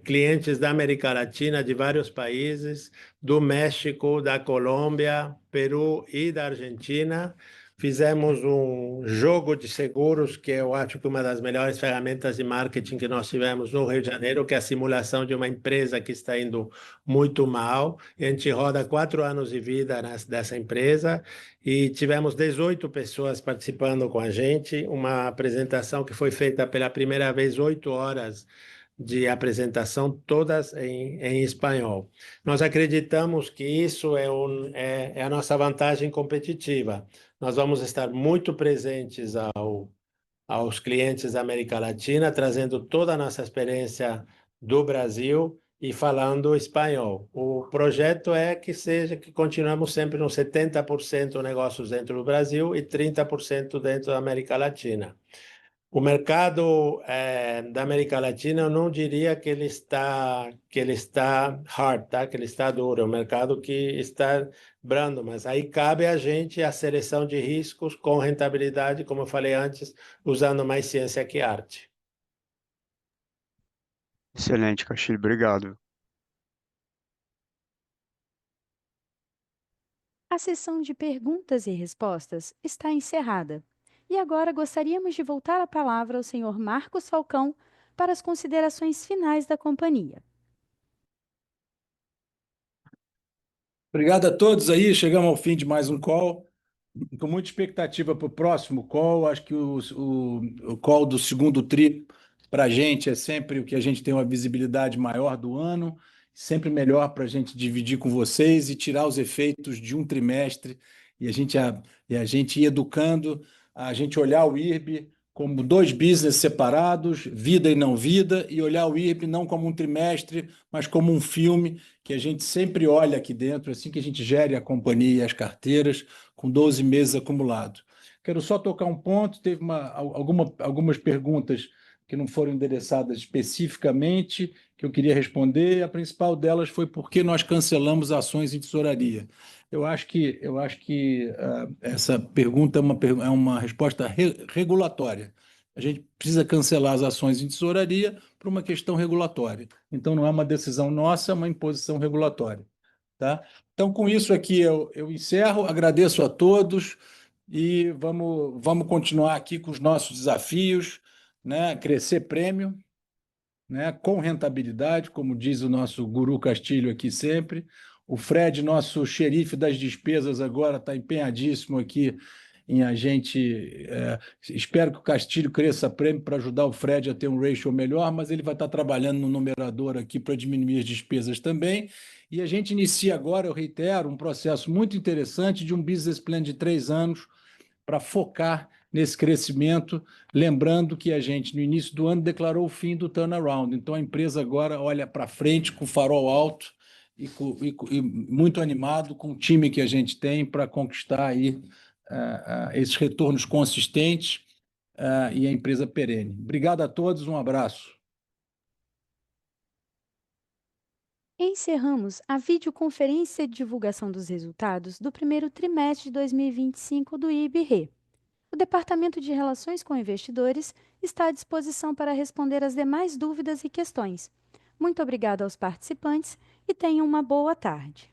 clientes da América Latina, de vários países, do México, da Colômbia, Peru e da Argentina. Fizemos um jogo de seguros, que eu acho que é uma das melhores ferramentas de marketing que nós tivemos no Rio de Janeiro, que é a simulação de uma empresa que está indo muito mal. A gente roda 4 anos de vida dessa empresa e tivemos 18 pessoas participando com a gente. Uma apresentação que foi feita pela primeira vez 8 horas de apresentação, todas em espanhol. Nós acreditamos que isso é a nossa vantagem competitiva. Nós vamos estar muito presentes aos clientes da América Latina, trazendo toda a nossa experiência do Brasil e falando espanhol. O projeto é que continuemos sempre nos 70% negócios dentro do Brasil e 30% dentro da América Latina. O mercado da América Latina, eu não diria que ele está hard, tá? Que ele está duro, é um mercado que está brando, mas aí cabe a gente a seleção de riscos com rentabilidade, como eu falei antes, usando mais ciência que arte. Excelente, Castilho, obrigado. A sessão de perguntas e respostas está encerrada. E agora gostaríamos de voltar a palavra ao senhor Marcos Falcão para as considerações finais da companhia. Obrigado a todos aí. Chegamos ao fim de mais um call. Com muita expectativa para o próximo call. Acho que o call do segundo tri para a gente é sempre o que a gente tem uma visibilidade maior do ano, sempre melhor para a gente dividir com vocês e tirar os efeitos de um trimestre e a gente ir educando, a gente olhar o IRB como dois business separados, vida e não vida, e olhar o IRB não como um trimestre, mas como um filme que a gente sempre olha aqui dentro, assim que a gente gere a companhia e as carteiras, com 12 meses acumulados. Quero só tocar um ponto, teve algumas perguntas que não foram endereçadas especificamente, que eu queria responder. A principal delas foi por que nós cancelamos ações em tesouraria. Eu acho que essa pergunta é uma resposta regulatória. A gente precisa cancelar as ações em tesouraria por uma questão regulatória. Então, não é uma decisão nossa, é uma imposição regulatória. Tá? Então, com isso aqui, eu encerro, agradeço a todos e vamos continuar aqui com os nossos desafios, né? Crescer prêmio, né? Com rentabilidade, como diz o nosso guru Castilho aqui sempre. O Fred, nosso xerife das despesas, agora está empenhadíssimo aqui em a gente. Espero que o Castilho cresça prêmio para ajudar o Fred a ter um ratio melhor, mas ele vai estar trabalhando no numerador aqui para diminuir as despesas também. E a gente inicia agora, eu reitero, um processo muito interessante de um business plan de 3 anos para focar nesse crescimento, lembrando que a gente, no início do ano, declarou o fim do turnaround. Então, a empresa agora olha para frente com farol alto e muito animado com o time que a gente tem para conquistar aí, esses retornos consistentes e a empresa perene. Obrigado a todos, um abraço. Encerramos a videoconferência de divulgação dos resultados do primeiro trimestre de 2025 do IBRE. O Departamento de Relações com Investidores está à disposição para responder as demais dúvidas e questões. Muito obrigada aos participantes e tenham uma boa tarde.